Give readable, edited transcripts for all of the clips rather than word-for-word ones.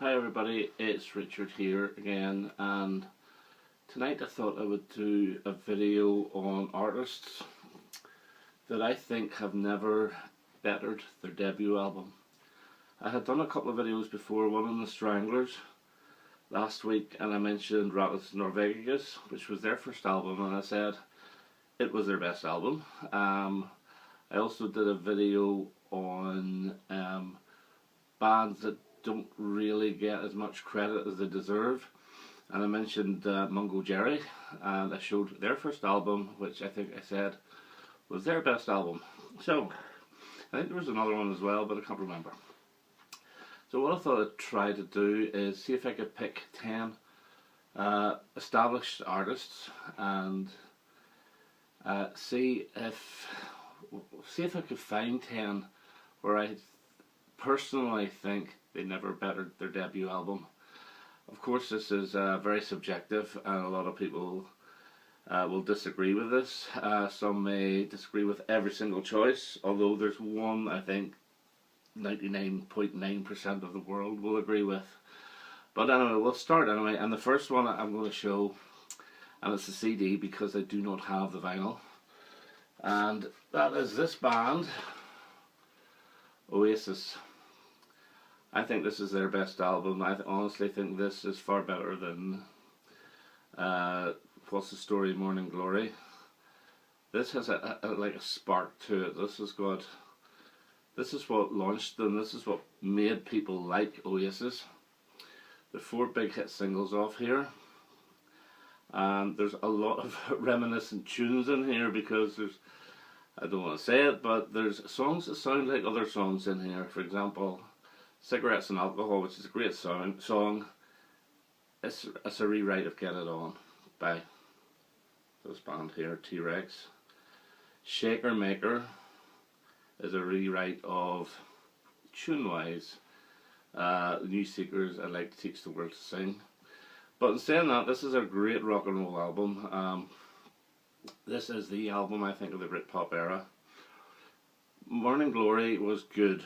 Hi everybody, it's Richard here again, and tonight I thought I would do a video on artists that I think have never bettered their debut album. I had done a couple of videos before, one on the Stranglers last week, and I mentioned Rattlers Norvegius, which was their first album, and I said it was their best album. I also did a video on bands that don't really get as much credit as they deserve, and I mentioned Mungo Jerry, and I showed their first album, which I think I said was their best album. So I think there was another one as well, but I can't remember. So what I thought I'd try to do is see if I could pick 10 established artists and see if I could find 10 where I personally think they never bettered their debut album. Of course, this is very subjective, and a lot of people will disagree with this. Some may disagree with every single choice, although there's one I think 99.9% of the world will agree with. But anyway, we'll start anyway, and the first one I'm going to show, and it's a CD because I do not have the vinyl, and that is this band, Oasis. I think this is their best album. I honestly think this is far better than What's the Story, Morning Glory. This has like a spark to it. This is what launched them. This is what made people like Oasis. The 4 big hit singles off here, and there's a lot of reminiscent tunes in here because there's, I don't want to say it, but there's songs that sound like other songs in here. For example, Cigarettes and Alcohol, which is a great song. It's a rewrite of Get It On by this band here, T-Rex. Shaker Maker is a rewrite of, tune-wise, New Seekers, I'd Like to Teach the World to Sing. But in saying that, this is a great rock and roll album. This is the album, I think, of the Britpop era. Morning Glory was good,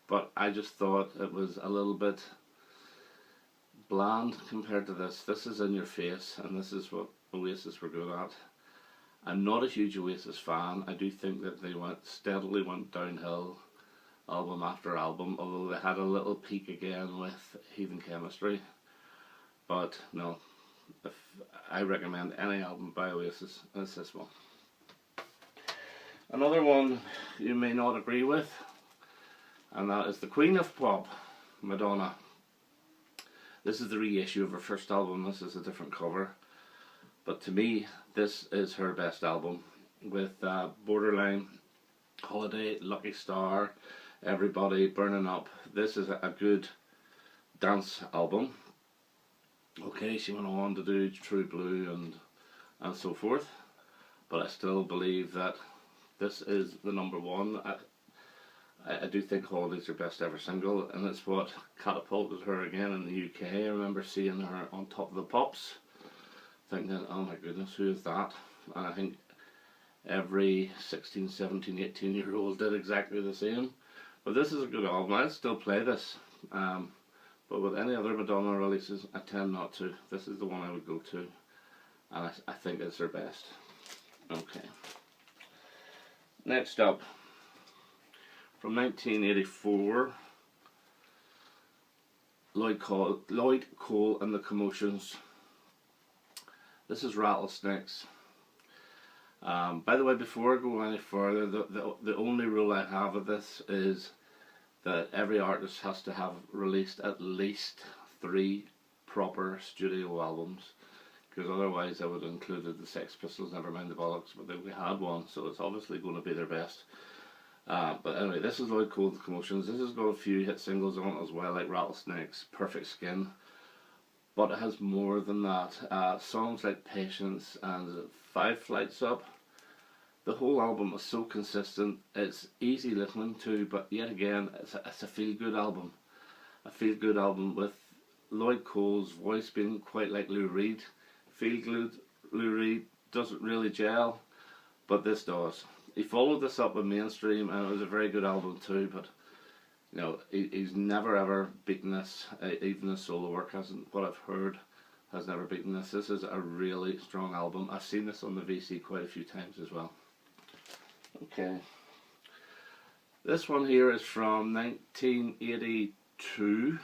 but I just thought it was a little bit bland compared to this. This is in your face, and this is what Oasis were good at. I'm not a huge Oasis fan. I do think that they steadily went downhill album after album, although they had a little peak again with Heathen Chemistry. But no, if I recommend any album by Oasis, it's this one. Another one you may not agree with, and that is the Queen of Pop, Madonna. This is the reissue of her first album. This is a different cover, but to me this is her best album, with Borderline, Holiday, Lucky Star, Everybody, Burning Up. This is a good dance album. Okay, she went on to do True Blue and so forth, but I still believe that this is the number one. I do think Holiday's her best ever single, and it's what catapulted her again in the UK. I remember seeing her on Top of the Pops, thinking, oh my goodness, who is that? And I think every 16, 17, 18 year old did exactly the same. But this is a good album. I'd still play this, but with any other Madonna releases I tend not to. This is the one I would go to, and I think it's her best. Okay, next up, from 1984, Lloyd Cole and the Commotions. This is Rattlesnakes. By the way, before I go any further, the only rule I have of this is that every artist has to have released at least 3 proper studio albums, because otherwise I would have included the Sex Pistols, never mind the bollocks, but they only had one, so it's obviously going to be their best. But anyway, this is Lloyd Cole, The Commotions. This has got a few hit singles on it as well, like Rattlesnakes, Perfect Skin, but it has more than that. Songs like Patience and 5 Flights Up. The whole album is so consistent. It's easy listening to, but yet again, it's a feel-good album. A feel-good album with Lloyd Cole's voice being quite like Lou Reed. Feel-good Lou Reed doesn't really gel, but this does. He followed this up with Mainstream, and it was a very good album too, but You know, he's never ever beaten this. Even his solo work hasn't. What I've heard has never beaten this. This is a really strong album. I've seen this on the VC quite a few times as well. Okay. This one here is from 1982,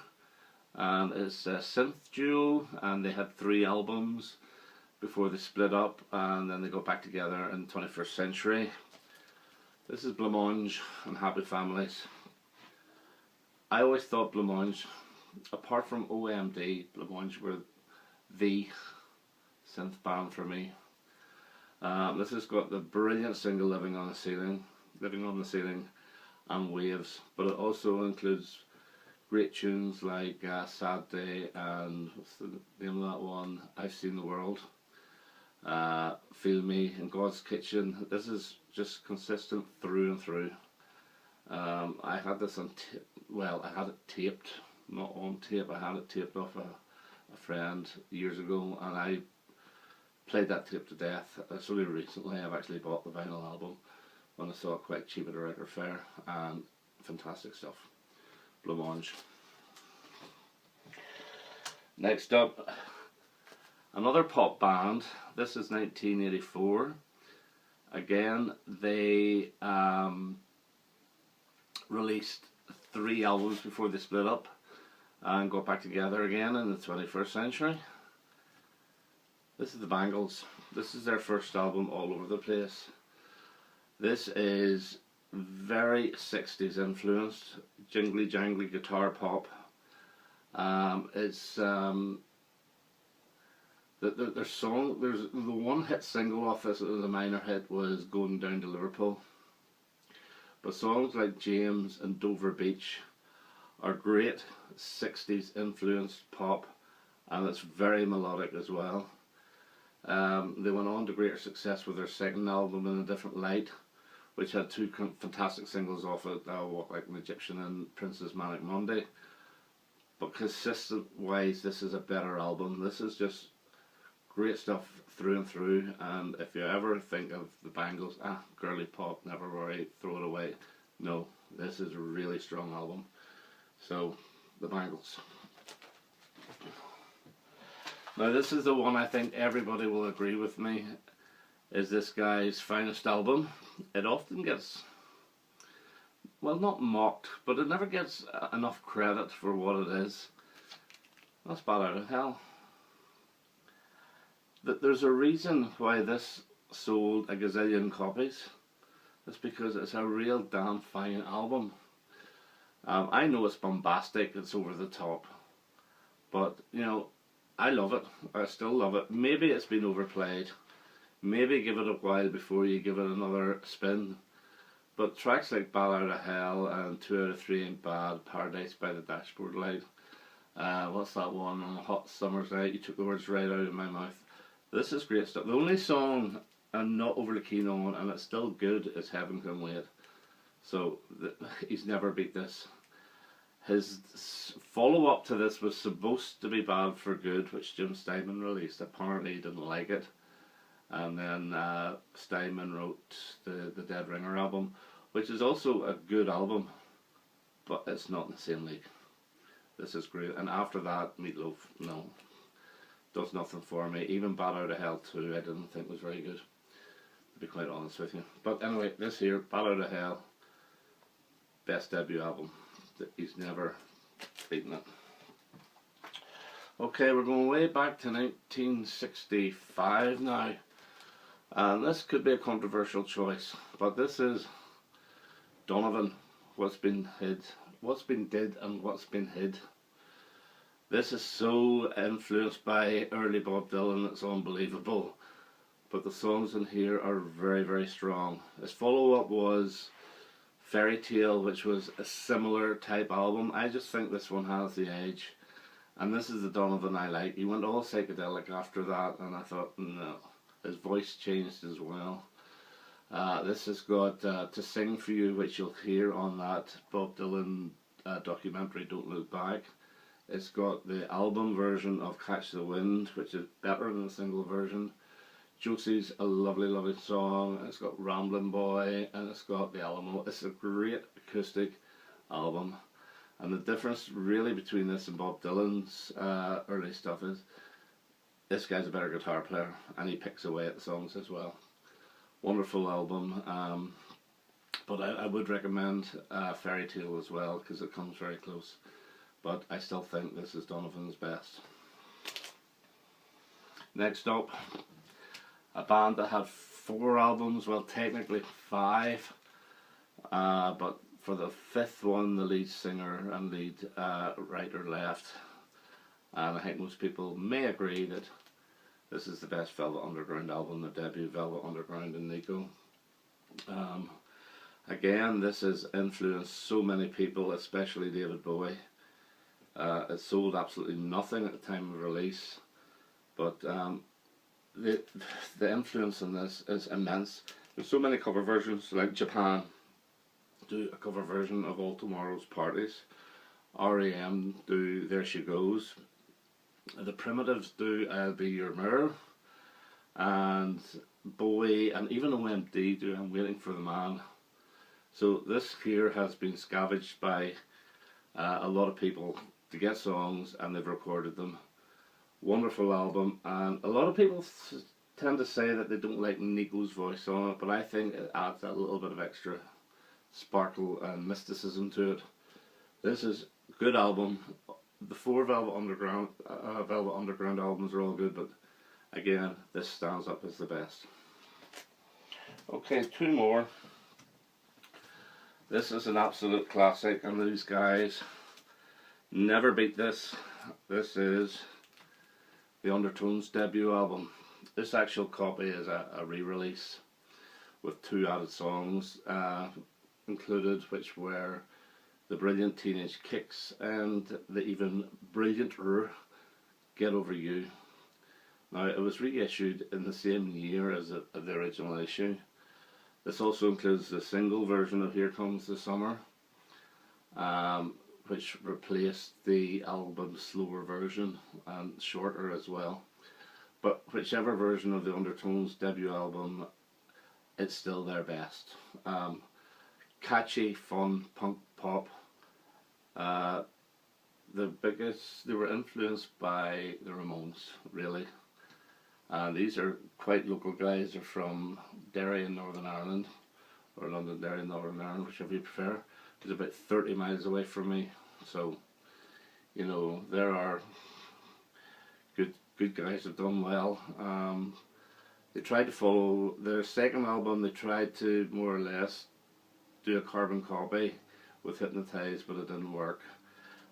and it's a synth duo, and they had 3 albums before they split up, and then they got back together in the 21st Century. This is Blancmange and Happy Families. I always thought Blancmange, apart from OMD, Blancmange were the synth band for me. This has got the brilliant single Living on the Ceiling, and Waves, but it also includes great tunes like Sad Day and what's the name of that one? I've Seen the World, Feel Me, and God's Kitchen. This is just consistent through and through. I had this on I had it taped, not on tape. I had it taped off a friend years ago, and I played that tape to death. It's only recently I've actually bought the vinyl album when I saw it quite cheap at a record fair, and fantastic stuff. Blancmange. Next up, another pop band. This is 1984. Again, they released 3 albums before they split up and got back together again in the 21st Century. This is the Bangles. This is their first album, All Over the Place. This is very 60s influenced, jingly jangly guitar pop. It's their song. There's the one hit single off this. It was a minor hit. Was Going Down to Liverpool. But songs like James and Dover Beach are great 60s influenced pop, and it's very melodic as well. They went on to greater success with their second album, In a Different Light, which had 2 fantastic singles off it, Walk Like an Egyptian and Princess Manic Monday. But consistent wise, this is a better album. This is just great stuff through and through, and if you ever think of the Bangles, girly pop, never worry, throw it away. No, this is a really strong album. So, the Bangles. Now this is the one I think everybody will agree with me is this guy's finest album. It often gets, well, not mocked, but it never gets enough credit for what it is. That's Bat Out of Hell. There's a reason why this sold a gazillion copies. It's because it's a real damn fine album. I know it's bombastic, it's over the top, but you know, I love it. I still love it. Maybe it's been overplayed. Maybe give it a while before you give it another spin. But tracks like Bat Out of Hell and 2 Out of 3 Ain't Bad, Paradise by the Dashboard Light, what's that one, On a Hot Summer's Night, You Took the Words Right Out of My Mouth. This is great stuff. The only song I'm not overly keen on, and it's still good, is Heaven Can Wait. So he's never beat this. His follow-up to this was supposed to be Bad for Good, which Jim Steinman released. Apparently he didn't like it. And then Steinman wrote the Dead Ringer album, which is also a good album, but it's not in the same league. This is great. And after that, Meatloaf, no, does nothing for me. Even Bat Out of Hell 2 I didn't think was very good, to be quite honest with you. But anyway, this here, Bat Out of Hell, best debut album. He's never beaten it. Okay, we're going way back to 1965 now. And this could be a controversial choice, but this is Donovan, What's Been Did and What's Been Hid. This is so influenced by early Bob Dylan, it's unbelievable. But the songs in here are very, very strong. His follow-up was Fairy Tale, which was a similar type album. I just think this one has the edge. And this is the Donovan I like. He went all psychedelic after that, and I thought, no. His voice changed as well. This has got To Sing For You, which you'll hear on that Bob Dylan documentary, Don't Look Back. It's got the album version of Catch the Wind, which is better than the single version. Josie's a lovely, lovely song. It's got Ramblin' Boy, and it's got The Alamo. It's a great acoustic album. And the difference really between this and Bob Dylan's early stuff is this guy's a better guitar player, and he picks away at the songs as well. Wonderful album, but I would recommend Fairy Tale as well, because it comes very close. But I still think this is Donovan's best. Next up, a band that had 4 albums, well technically 5, but for the 5th one the lead singer and lead writer left, and I think most people may agree that this is the best Velvet Underground album, the debut Velvet Underground and Nico. Again, this has influenced so many people, especially David Bowie. It sold absolutely nothing at the time of release, but the influence in this is immense. There's so many cover versions, like Japan do a cover version of All Tomorrow's Parties, R.E.M. do There She Goes, the Primitives do I'll Be Your Mirror, and Bowie and even OMD do I'm Waiting for the Man. So this here has been scavenged by a lot of people to get songs, and they've recorded them. Wonderful album, and a lot of people tend to say that they don't like Nico's voice on it, but I think it adds a little bit of extra sparkle and mysticism to it. This is a good album. The 4 Velvet Underground albums are all good, but again, this stands up as the best. Okay, 2 more. This is an absolute classic, and these guys never beat this. This is the Undertones debut album. This actual copy is a re-release with 2 added songs included, which were the brilliant Teenage Kicks and the even brillianter Get Over You. Now, it was reissued in the same year as the original issue. This also includes the single version of Here Comes the Summer, which replaced the album's slower version and shorter as well. But whichever version of the Undertones debut album, it's still their best. Catchy, fun, punk pop. They were influenced by the Ramones, really. These are quite local guys. They're from Derry in Northern Ireland, or Londonderry in Northern Ireland, whichever you prefer. It's about 30 miles away from me, so you know there are good guys have done well. They tried to follow their second album. They tried to more or less do a carbon copy with Hypnotize, but it didn't work.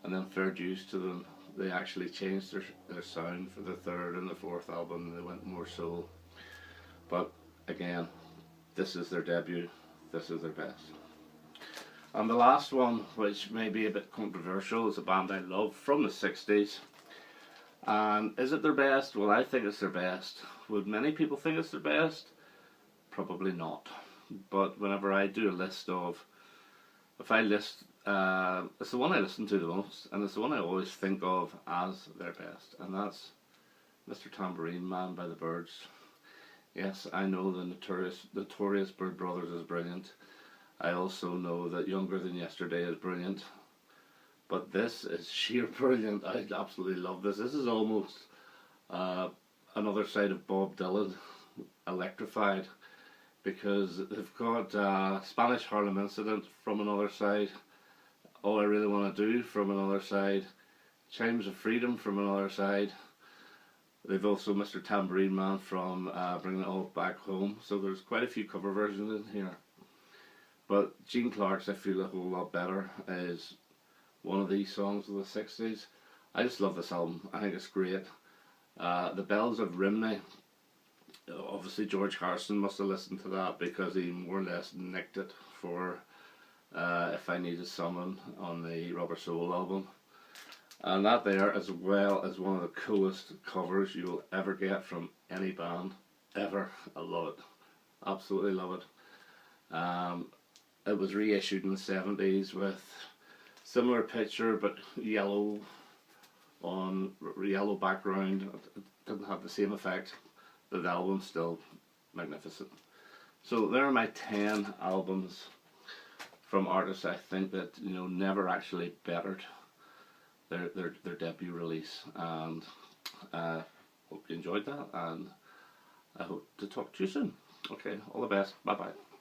And then fair dues to them, they actually changed their sound for the 3rd and the 4th album. They went more soul. But again, this is their debut. This is their best. And the last one, which may be a bit controversial, is a band I love from the 60s. And is it their best? Well, I think it's their best. Would many people think it's their best? Probably not. But whenever I do a list of, if I list, it's the one I listen to the most, and it's the one I always think of as their best, and that's Mr. Tambourine Man by the Byrds. Yes, I know the notorious Byrd Brothers is brilliant. I also know that Younger Than Yesterday is brilliant. But this is sheer brilliant. I absolutely love this. This is almost another side of Bob Dylan, electrified, because they've got Spanish Harlem Incident from another side, All I Really Want to Do from another side, Chimes of Freedom from another side. They've also Mr. Tambourine Man from Bringing It All Back Home. So there's quite a few cover versions in here. But Gene Clark's I Feel a Whole Lot Better is one of these songs of the 60s. I just love this album. I think it's great. The Bells of Rimney. Obviously George Harrison must have listened to that, because he more or less nicked it for If I Needed Someone on the Rubber Soul album. And that there, as well as one of the coolest covers you'll ever get from any band, ever. I love it. Absolutely love it. It was reissued in the 70s with similar picture, but yellow background. It didn't have the same effect, but the album's still magnificent. So there are my 10 albums from artists I think that never actually bettered their debut release, and hope you enjoyed that, and I hope to talk to you soon. Okay, all the best. Bye bye.